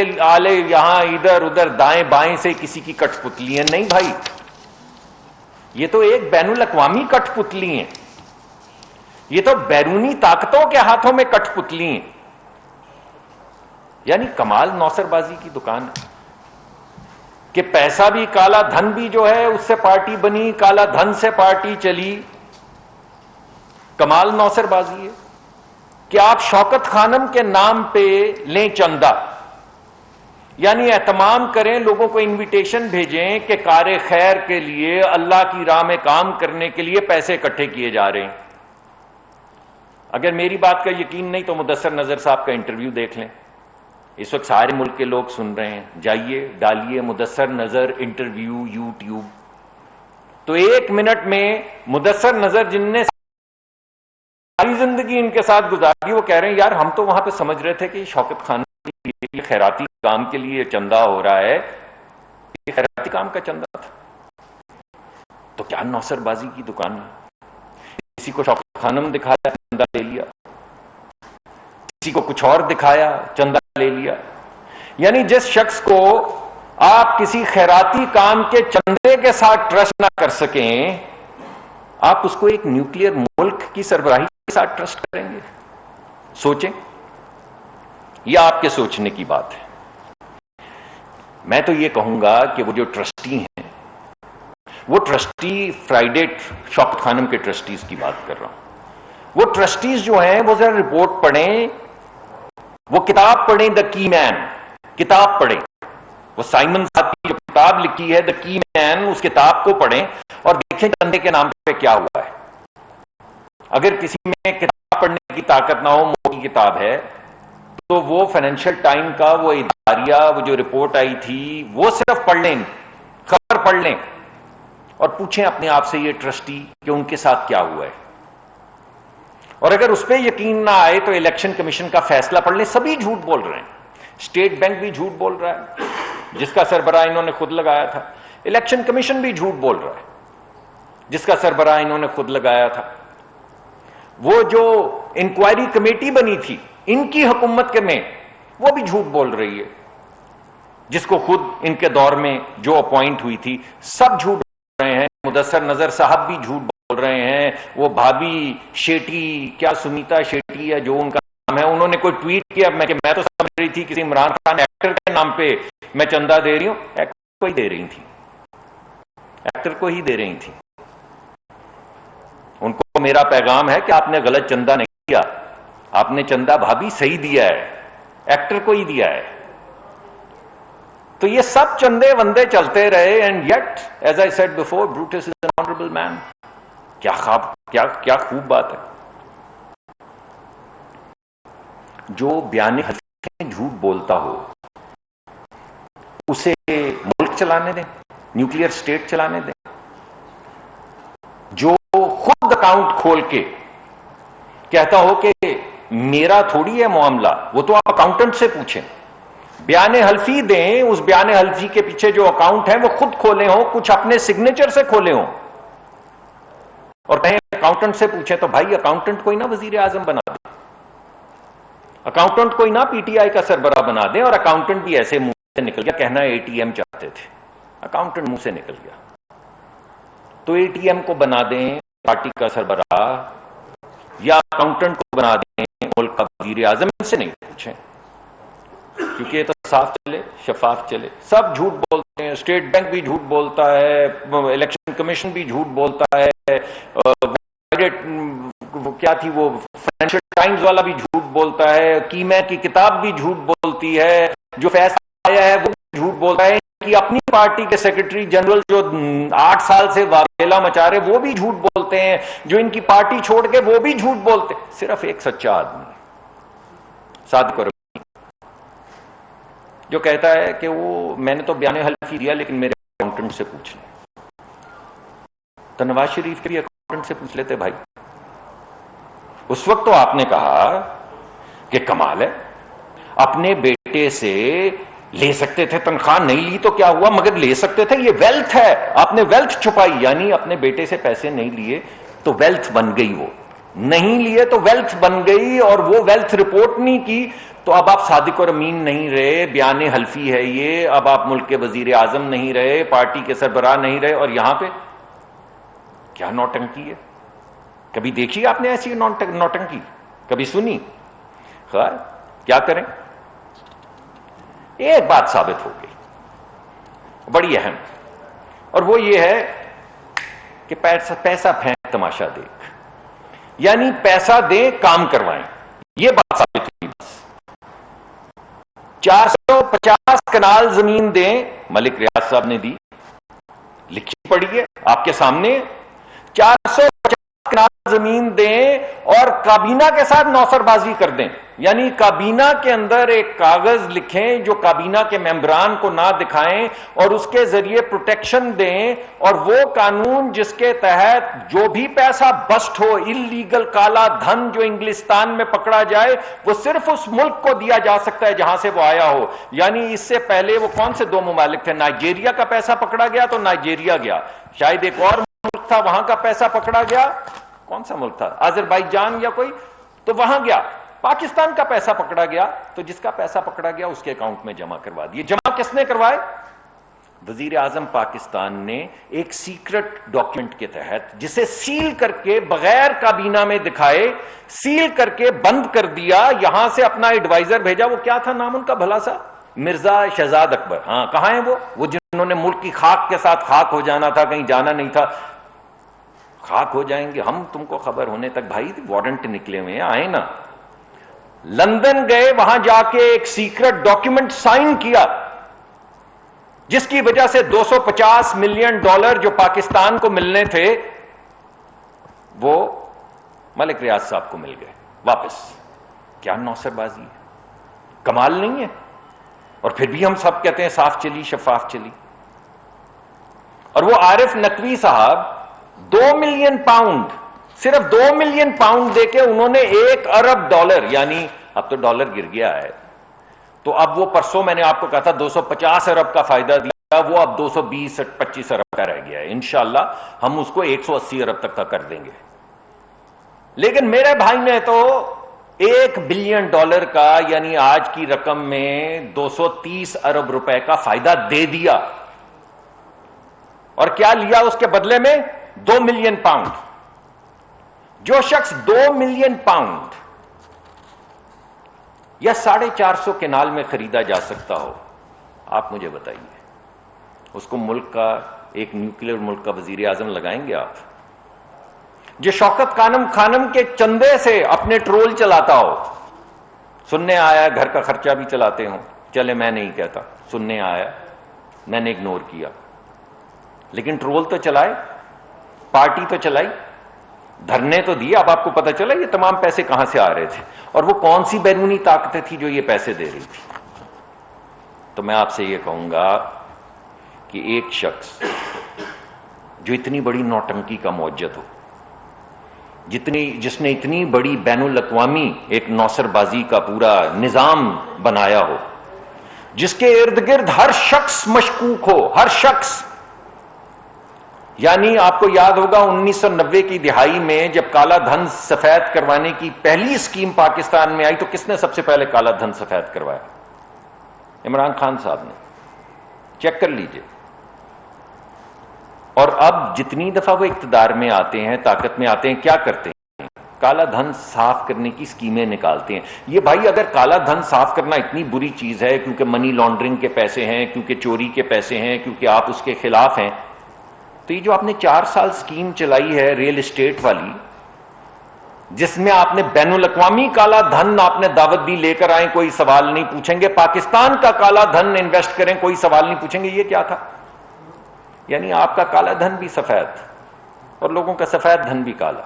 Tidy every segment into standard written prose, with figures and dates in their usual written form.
یہ آلے یہاں ادھر ادھر دائیں بائیں سے کسی کی کٹ پتلی ہیں. نہیں بھائی، یہ تو ایک بین الاقوامی کٹ پتلی ہیں، یہ تو بیرونی طاقتوں کے ہاتھوں میں کٹ پتلی ہیں. یعنی کمال نوسر بازی کی دکان ہے کہ پیسہ بھی کالا دھن بھی جو ہے اس سے پارٹی بنی، کالا دھن سے پارٹی چلی. کمال نوسر بازی ہے کہ آپ شوکت خانم کے نام پہ لیں چندہ، یعنی اہتمام کریں، لوگوں کو انویٹیشن بھیجیں کہ کار خیر کے لیے، اللہ کی راہ میں کام کرنے کے لیے پیسے اکٹھے کیے جا رہے ہیں. اگر میری بات کا یقین نہیں تو مدثر نظر صاحب کا انٹرویو دیکھ لیں. اس وقت سارے ملک کے لوگ سن رہے ہیں، جائیے ڈالیے مدثر نظر انٹرویو یوٹیوب. تو 1 منٹ میں مدثر نظر جن نے ساری زندگی ان کے ساتھ گزاری، وہ کہہ رہے ہیں یار ہم تو وہاں پہ سمجھ رہے تھے کہ شوکت خان کے خیراتی کام کے لیے چندہ ہو رہا ہے، یہ خیراتی کام کا چندہ تھا. تو کیا نوسر بازی کی دکان ہے؟ کسی کو شوکت خانم دکھایا چندہ لے لیا، کسی کو کچھ اور دکھایا چندہ لے لیا. یعنی جس شخص کو آپ کسی خیراتی کام کے چندے کے ساتھ ٹرسٹ نہ کر سکیں، آپ اس کو ایک نیوکلیئر ملک کی سربراہی کے ساتھ ٹرسٹ کریں گے؟ سوچیں، یہ آپ کے سوچنے کی بات ہے. میں تو یہ کہوں گا کہ وہ جو ٹرسٹی ہیں، وہ ٹرسٹی فرائیڈے شوکت خانم کے ٹرسٹیز کی بات کر رہا ہوں. وہ ٹرسٹیز جو ہیں وہ ذرا رپورٹ پڑھیں، وہ کتاب پڑھیں، دا کی مین کتاب پڑھیں. وہ سائمن صاحب کی جو کتاب لکھی ہے دا کی مین، اس کتاب کو پڑھیں اور دیکھیں چندے کے نام پہ کیا ہوا ہے. اگر کسی میں کتاب پڑھنے کی طاقت نہ ہو، موٹی کتاب ہے، تو وہ فائنینشیل ٹائم کا وہ اداریہ، وہ جو رپورٹ آئی تھی وہ صرف پڑھ لیں، خبر پڑھ لیں اور پوچھیں اپنے آپ سے یہ ٹرسٹی کہ ان کے ساتھ کیا ہوا ہے. اور اگر اس پہ یقین نہ آئے تو الیکشن کمیشن کا فیصلہ پڑھ لیں. سبھی جھوٹ بول رہے ہیں. اسٹیٹ بینک بھی جھوٹ بول رہا ہے جس کا سربراہ انہوں نے خود لگایا تھا. الیکشن کمیشن بھی جھوٹ بول رہا ہے جس کا سربراہ انہوں نے خود لگایا تھا. وہ جو انکوائری کمیٹی بنی تھی ان کی حکومت کے میں، وہ بھی جھوٹ بول رہی ہے جس کو خود ان کے دور میں جو اپوائنٹ ہوئی تھی. سب جھوٹ بول رہے ہیں. مدثر نظر صاحب بھی جھوٹ بول رہے ہیں. وہ بھابھی شیٹی، کیا سمیتا شیٹی یا جو ان کا نام ہے، انہوں نے کوئی ٹویٹ کیا کہ میں تو سمجھ رہی تھی کسی عمران خان ایکٹر کے نام پہ میں چندہ دے رہی ہوں. ایکٹر کو ہی دے رہی تھی، ایکٹر کو ہی دے رہی تھی. ان کو میرا پیغام ہے کہ آپ نے غلط چندہ نہیں دیا، آپ نے چندہ بھابھی صحیح دیا ہے، ایکٹر کو ہی دیا ہے. تو یہ سب چندے وندے چلتے رہے. And yet as I said before, Brutus is an honourable man. کیا خوب بات ہے. جو بیان حلفی جھوٹ بولتا ہو اسے ملک چلانے دیں، نیوکلیئر اسٹیٹ چلانے دیں. جو خود اکاؤنٹ کھول کے کہتا ہو کہ میرا تھوڑی ہے معاملہ، وہ تو آپ اکاؤنٹنٹ سے پوچھیں. بیان حلفی دیں، اس بیان حلفی کے پیچھے جو اکاؤنٹ ہیں وہ خود کھولے ہوں، کچھ اپنے سگنیچر سے کھولے ہوں اور کہیں اکاؤنٹنٹ سے پوچھیں. تو بھائی اکاؤنٹنٹ کوئی نہ وزیر اعظم بنا دیں، اکاؤنٹنٹ کوئی نہ پی ٹی آئی کا سربراہ بنا دیں. اور اکاؤنٹنٹ بھی ایسے منہ سے نکل گیا، کہنا اے ٹی ایم چاہتے تھے، اکاؤنٹنٹ منہ سے نکل گیا. تو اے ٹی ایم کو بنا دیں پارٹی کا سربراہ، یا اکاؤنٹنٹ کو بنا دیں ملک کا وزیر اعظم. ان سے نہیں پوچھیں کیونکہ یہ تو صاف چلے، شفاف چلے. سب جھوٹ بولتے ہیں. اسٹیٹ بینک بھی جھوٹ بولتا ہے، الیکشن کمیشن بھی جھوٹ بولتا ہے، کیا تھی وہ فائنینشیل ٹائمز والا بھی جھوٹ بولتا ہے، کیمیا کی کتاب بھی جھوٹ بولتی ہے، جو فیصلہ آیا ہے وہ بھی جھوٹ بولتا ہے. کہ اپنی پارٹی کے سیکرٹری جنرل جو 8 سال سے واویلا مچا رہے وہ بھی جھوٹ بولتے ہیں، جو ان کی پارٹی چھوڑ کے وہ بھی جھوٹ بولتے. صرف ایک سچا آدمی، صادق اور جو کہتا ہے کہ وہ میں نے تو بیان حلفی دیا لیکن میرے اکاؤنٹنٹ سے پوچھ لیں. تو نواز شریف کے بھی اکاؤنٹنٹ سے پوچھ لیتے بھائی. اس وقت تو آپ نے کہا کہ کمال ہے، اپنے بیٹے سے لے سکتے تھے تنخواہ، نہیں لی تو کیا ہوا، مگر لے سکتے تھے، یہ ویلتھ ہے. آپ نے ویلتھ چھپائی، یعنی اپنے بیٹے سے پیسے نہیں لیے تو ویلتھ بن گئی، وہ نہیں لیے تو ویلتھ بن گئی. اور وہ ویلتھ رپورٹ نہیں کی تو اب آپ صادق اور امین نہیں رہے، بیان حلفی ہے یہ، اب آپ ملک کے وزیر اعظم نہیں رہے، پارٹی کے سربراہ نہیں رہے، اور یہاں پہ کیا نوٹنکی ہے؟ کبھی دیکھی آپ نے ایسی نوٹنکی؟ کبھی سنی؟ خیر کیا کریں، ایک بات ثابت ہو گئی بڑی اہم، اور وہ یہ ہے کہ پیسہ پھینک تماشا دیکھ، یعنی پیسہ دیں کام کروائیں، یہ بات ثابت ہوئی۔ بس 450 کنال زمین دیں، ملک ریاض صاحب نے دی، لکھی پڑھی ہے آپ کے سامنے، 450 کنال زمین دیں اور کابینہ کے ساتھ نوسر بازی کر دیں، یعنی کابینہ کے اندر ایک کاغذ لکھیں جو کابینہ کے ممبران کو نہ دکھائیں، اور اس کے ذریعے پروٹیکشن دیں، اور وہ قانون جس کے تحت جو بھی پیسہ بسٹ ہو، اللیگل کالا دھن جو انگلستان میں پکڑا جائے، وہ صرف اس ملک کو دیا جا سکتا ہے جہاں سے وہ آیا ہو۔ یعنی اس سے پہلے وہ کون سے 2 ممالک تھے؟ نائجیریا کا پیسہ پکڑا گیا تو نائجیریا گیا، شاید ایک اور ملک تھا وہاں کا پیسہ پکڑا گیا، کون سا ملک تھا؟ آذربائیجان یا کوئی، تو وہاں گیا۔ پاکستان کا پیسہ پکڑا گیا تو جس کا پیسہ پکڑا گیا اس کے اکاؤنٹ میں جمع کروا دیے۔ جمع کس نے کروائے؟ وزیر اعظم پاکستان نے ایک سیکرٹ ڈاکیومنٹ کے تحت، جسے سیل کر کے بغیر کابینہ میں دکھائے سیل کر کے بند کر دیا، یہاں سے اپنا ایڈوائزر بھیجا، وہ کیا تھا نام ان کا بھلا سا؟ مرزا شہزاد اکبر۔ ہاں کہاں ہیں وہ جنہوں نے ملک کی خاک کے ساتھ خاک ہو جانا تھا، کہیں جانا نہیں تھا، خاک ہو جائیں گے ہم، تم کو خبر ہونے تک بھائی وارنٹ نکلے ہوئے ہیں، آئے نا، لندن گئے، وہاں جا کے ایک سیکرٹ ڈاکیومنٹ سائن کیا، جس کی وجہ سے $250 ملین جو پاکستان کو ملنے تھے وہ ملک ریاض صاحب کو مل گئے واپس۔ کیا نوسر بازی ہے، کمال نہیں ہے؟ اور پھر بھی ہم سب کہتے ہیں صاف چلی شفاف چلی۔ اور وہ عارف نقوی صاحب 2 ملین پاؤنڈ، صرف 2 ملین پاؤنڈ دے کے انہوں نے $1 ارب، یعنی اب تو ڈالر گر گیا ہے، تو اب وہ پرسوں میں نے آپ کو کہا تھا 250 ارب کا فائدہ دیا، وہ اب 220-25 ارب کا رہ گیا ہے، انشاءاللہ ہم اس کو 180 ارب تک کا کر دیں گے۔ لیکن میرے بھائی نے تو $1 بلین کا، یعنی آج کی رقم میں 230 ارب روپے کا فائدہ دے دیا، اور کیا لیا اس کے بدلے میں؟ 2 ملین پاؤنڈ۔ جو شخص 2 ملین پاؤنڈ یا 450 کنال میں خریدا جا سکتا ہو، آپ مجھے بتائیے اس کو ملک کا، ایک نیوکلیر ملک کا وزیر اعظم لگائیں گے آپ؟ جو شوکت خانم کے چندے سے اپنے ٹرول چلاتا ہو، سننے آیا گھر کا خرچہ بھی چلاتے ہوں، چلے میں نہیں کہتا، سننے آیا میں نے اگنور کیا، لیکن ٹرول تو چلائے، پارٹی تو چلائی، دھرنے تو دیے، اب آپ کو پتہ چلا یہ تمام پیسے کہاں سے آ رہے تھے، اور وہ کون سی بیرونی طاقتیں تھی جو یہ پیسے دے رہی تھی۔ تو میں آپ سے یہ کہوں گا کہ ایک شخص جو اتنی بڑی نوٹنکی کا موجد ہو، جس نے اتنی بڑی بین الاقوامی ایک نوسر بازی کا پورا نظام بنایا ہو، جس کے ارد گرد ہر شخص مشکوک ہو، ہر شخص، یعنی آپ کو یاد ہوگا 1990 کی دہائی میں جب کالا دھن سفید کروانے کی پہلی اسکیم پاکستان میں آئی تو کس نے سب سے پہلے کالا دھن سفید کروایا؟ عمران خان صاحب نے، چیک کر لیجئے۔ اور اب جتنی دفعہ وہ اقتدار میں آتے ہیں، طاقت میں آتے ہیں، کیا کرتے ہیں؟ کالا دھن صاف کرنے کی اسکیمیں نکالتے ہیں۔ یہ بھائی اگر کالا دھن صاف کرنا اتنی بری چیز ہے، کیونکہ منی لانڈرنگ کے پیسے ہیں، کیونکہ چوری کے پیسے ہیں، کیونکہ آپ اس کے خلاف ہیں، تو یہ جو آپ نے 4 سال اسکیم چلائی ہے ریل اسٹیٹ والی، جس میں آپ نے بین الاقوامی کالا دھن آپ نے دعوت دی، لے کر آئیں، کوئی سوال نہیں پوچھیں گے، پاکستان کا کالا دھن انویسٹ کریں، کوئی سوال نہیں پوچھیں گے، یہ کیا تھا؟ یعنی آپ کا کالا دھن بھی سفید اور لوگوں کا سفید دھن بھی کالا۔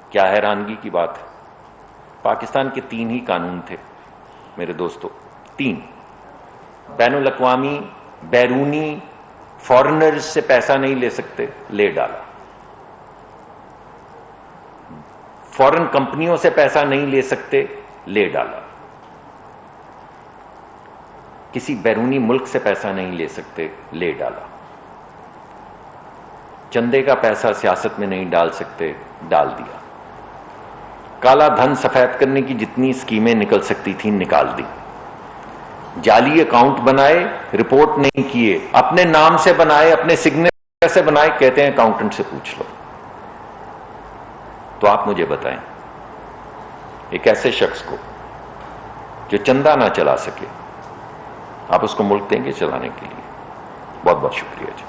کیا حیرانگی کی بات ہے۔ پاکستان کے 3 ہی قانون تھے میرے دوستو، 3 بین الاقوامی بیرونی فارنرز سے پیسہ نہیں لے سکتے، لے ڈالا، فورن کمپنیوں سے پیسہ نہیں لے سکتے، لے ڈالا، کسی بیرونی ملک سے پیسہ نہیں لے سکتے، لے ڈالا، چندے کا پیسہ سیاست میں نہیں ڈال سکتے، ڈال دیا، کالا دھن سفید کرنے کی جتنی اسکیمیں نکل سکتی تھیں نکال دی. جعلی اکاؤنٹ بنائے, رپورٹ نہیں کیے, اپنے نام سے بنائے, اپنے سگنیچر سے بنائے, کہتے ہیں اکاؤنٹنٹ سے پوچھ لو. تو آپ مجھے بتائیں, ایک ایسے شخص کو جو چندہ نہ چلا سکے, آپ اس کو ملک دیں گے چلانے کے لیے؟ بہت بہت شکریہ جی.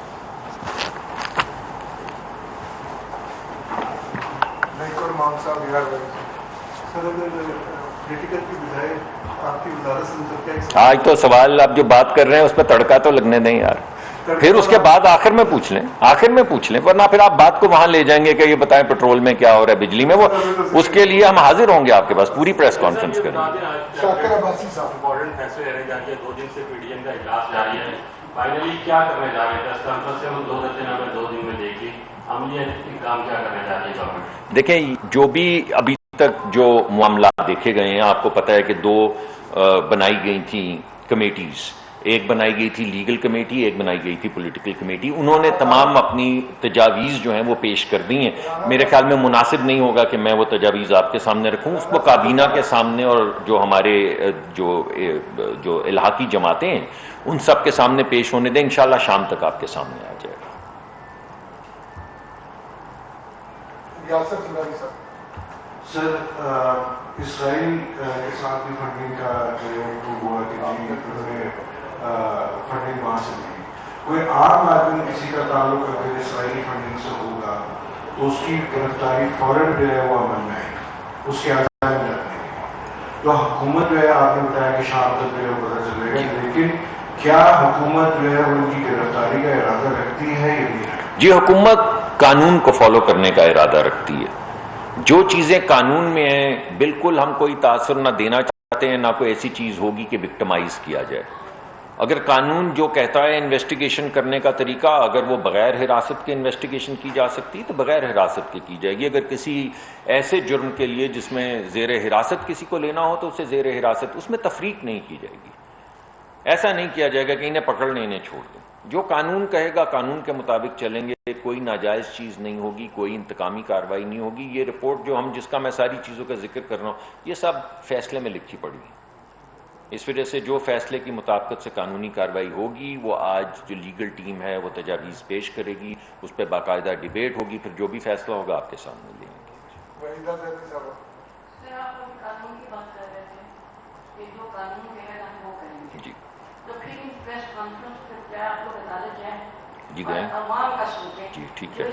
آج تو سوال آپ جو بات کر رہے ہیں اس پہ تڑکا تو لگنے دیں یار, پھر اس کے بعد آخر میں پوچھ لیں, ورنہ پھر آپ بات کو وہاں لے جائیں گے کہ یہ بتائیں پٹرول میں کیا ہو رہا ہے, بجلی میں. وہ اس کے لیے ہم حاضر ہوں گے آپ کے پاس, پوری پریس کانفرنس کریں گے. دیکھیں, جو بھی ابھی تک جو معاملات دیکھے گئے ہیں, آپ کو پتہ ہے کہ 2 بنائی گئی تھیں کمیٹیز, ایک بنائی گئی تھی لیگل کمیٹی, ایک بنائی گئی تھی پولیٹیکل کمیٹی. انہوں نے تمام اپنی تجاویز جو ہیں وہ پیش کر دی ہیں. میرے خیال میں مناسب نہیں ہوگا کہ میں وہ تجاویز آپ کے سامنے رکھوں, اس کو کابینہ کے سامنے اور جو ہمارے جو الحاقی جماعتیں ہیں ان سب کے سامنے پیش ہونے دیں. انشاءاللہ شام تک آپ کے سامنے آ جائے گا. سر, اسرائیل کے ساتھ بھی فنڈنگ کا جو ہوا کہ فنڈنگ وہاں سے ملی, کوئی عام آدمی کسی کا تعلق اگر اسرائیلی فنڈنگ سے ہوگا تو اس کی گرفتاری فوراً جو ہے وہ عمل میں آئے گی, اس کے آزاد میں رکھنے کی. تو حکومت جو ہے, آپ نے بتایا کہ شام تک جو ہے پتہ چلے گا, لیکن کیا حکومت جو ہے ان کی گرفتاری کا ارادہ رکھتی ہے یا نہیں رکھتی؟ جی, حکومت قانون کو فالو کرنے کا ارادہ رکھتی ہے. جو چیزیں قانون میں ہیں بالکل ہم کوئی تاثر نہ دینا چاہتے ہیں, نہ کوئی ایسی چیز ہوگی کہ وکٹمائز کیا جائے. اگر قانون جو کہتا ہے انویسٹیگیشن کرنے کا طریقہ, اگر وہ بغیر حراست کے انویسٹیگیشن کی جا سکتی تو بغیر حراست کے کی جائے گی. اگر کسی ایسے جرم کے لیے جس میں زیر حراست کسی کو لینا ہو تو اسے زیر حراست, اس میں تفریق نہیں کی جائے گی. ایسا نہیں کیا جائے گا کہ انہیں پکڑ لیں انہیں چھوڑ دیں. جو قانون کہے گا قانون کے مطابق چلیں گے, کوئی ناجائز چیز نہیں ہوگی, کوئی انتقامی کارروائی نہیں ہوگی. یہ رپورٹ جو ہم جس کا میں ساری چیزوں کا ذکر کر رہا ہوں, یہ سب فیصلے میں لکھی پڑی ہے. اس وجہ سے جو فیصلے کی مطابقت سے قانونی کارروائی ہوگی وہ آج جو لیگل ٹیم ہے وہ تجاویز پیش کرے گی, اس پہ باقاعدہ ڈیبیٹ ہوگی, پھر جو بھی فیصلہ ہوگا آپ کے سامنے لیں گے. جی جی گئے جی ٹھیک ہے.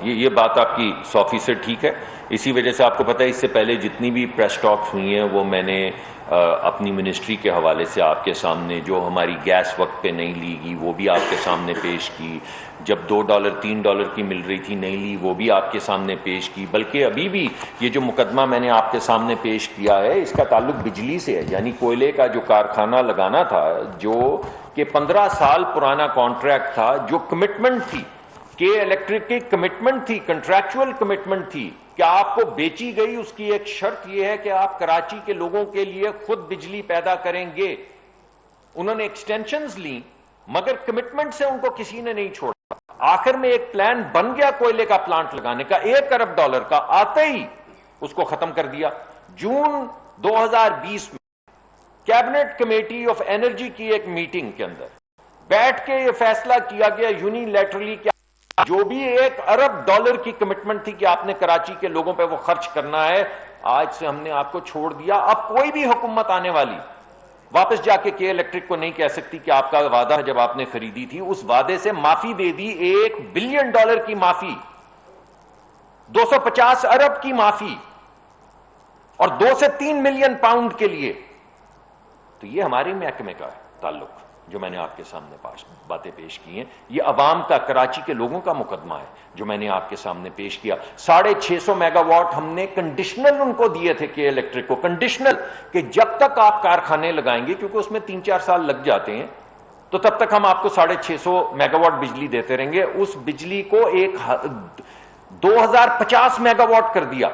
جی یہ بات آپ کی 100% ٹھیک ہے. اسی وجہ سے آپ کو پتہ ہے اس سے پہلے جتنی بھی پریس ٹاکس ہوئی ہیں وہ میں نے اپنی منسٹری کے حوالے سے آپ کے سامنے, جو ہماری گیس وقت پہ نہیں لی گئی وہ بھی آپ کے سامنے پیش کی, جب $2 $3 کی مل رہی تھی نہیں لی وہ بھی آپ کے سامنے پیش کی. بلکہ ابھی بھی یہ جو مقدمہ میں نے آپ کے سامنے پیش کیا ہے اس کا تعلق بجلی سے ہے, یعنی کوئلے کا جو کارخانہ لگانا تھا, جو کہ 15 سال پرانا کانٹریکٹ تھا, جو کمٹمنٹ تھی کہ الیکٹرک کی کمٹمنٹ تھی, کنٹریکچول کمٹمنٹ تھی کہ آپ کو بیچی گئی, اس کی ایک شرط یہ ہے کہ آپ کراچی کے لوگوں کے لیے خود بجلی پیدا کریں گے. انہوں نے ایکسٹینشنز لی مگر کمٹمنٹ سے ان کو کسی نے نہیں چھوڑا. آخر میں ایک پلان بن گیا کوئلے کا پلانٹ لگانے کا $1 ارب کا, آتے ہی اس کو ختم کر دیا. جون 2020 میں کیبنٹ کمیٹی آف انرجی کی ایک میٹنگ کے اندر بیٹھ کے یہ فیصلہ کیا گیا یونیلیٹرلی کہ جو بھی $1 ارب کی کمٹمنٹ تھی کہ آپ نے کراچی کے لوگوں پہ وہ خرچ کرنا ہے, آج سے ہم نے آپ کو چھوڑ دیا. اب کوئی بھی حکومت آنے والی واپس جا کے الیکٹرک کو نہیں کہہ سکتی کہ آپ کا وعدہ جب آپ نے خریدی تھی اس وعدے سے معافی دے دی. $1 بلین کی معافی, 250 ارب کی معافی, اور 2 سے 3 ملین پاؤنڈ کے لیے. تو یہ ہمارے محکمے کا تعلق جو میں نے آپ کے سامنے باتیں پیش کی ہیں, یہ عوام کا, کراچی کے لوگوں کا مقدمہ ہے جو میں نے آپ کے سامنے پیش کیا. 650 میگا واٹ ہم نے کنڈیشنل ان کو دیے تھے کہ الیکٹرک کو, کنڈیشنل کہ جب تک آپ کارخانے لگائیں گے, کیونکہ اس میں 3-4 سال لگ جاتے ہیں, تو تب تک ہم آپ کو 650 میگا واٹ بجلی دیتے رہیں گے. اس بجلی کو 2050 میگا واٹ کر دیا,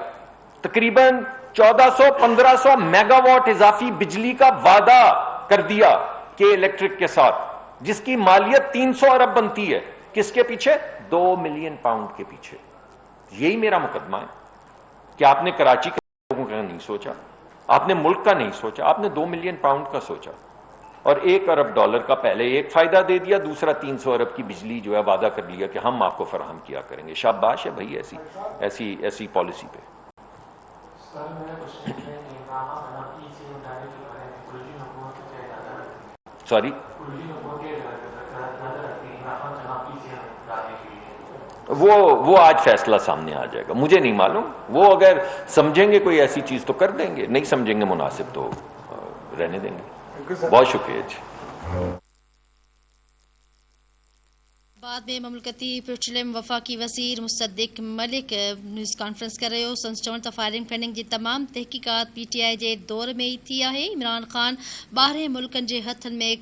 تقریباً 1400-1500 میگا واٹ اضافی بجلی کا وعدہ کر دیا کہ الیکٹرک کے ساتھ. جس کی مالیت 300 ارب بنتی ہے، کس کے پیچھے؟ 2 ملین پاؤنڈ کے پیچھے. یہی میرا مقدمہ ہے کہ آپ نے کراچی کے لوگوں کا نہیں سوچا، آپ نے ملک کا نہیں سوچا، آپ نے 2 ملین پاؤنڈ کا سوچا، اور 1 ارب ڈالر کا پہلے ایک فائدہ دے دیا، دوسرا 300 ارب کی بجلی جو ہے وعدہ کر لیا کہ ہم آپ کو فراہم کیا کریں گے. شاباش ہے بھائی ایسی پالیسی پہ. سوری، وہ آج فیصلہ سامنے آ جائے گا، مجھے نہیں معلوم. وہ اگر سمجھیں گے کوئی ایسی چیز تو کر دیں گے، نہیں سمجھیں گے مناسب تو رہنے دیں گے. بہت شکریہ جی. بعد میں مملکتی پیٹرولیم وفاقی وزیر مصدق ملک نیوز کانفرنس کر رہے ہو. سنس چون تا فائرنگ پیننگ جی تمام تحقیقات پی ٹی آئی جے دور میں ہی تھی ہے. عمران خان 12 ملکن جے ہتھن میں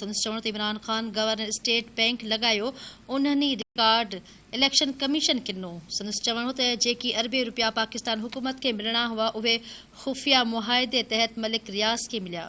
سنس چون ته Imran Khan governor state bank لڳايو، انهن ریکارڊ الیکشن کمیشن ڪنو. سنس چون ته جيڪي اربين روپيا پاڪستان حڪومت کي ملڻا هئا اهي خفيه معاهدي تحت ملڪ ریاض کي مليا.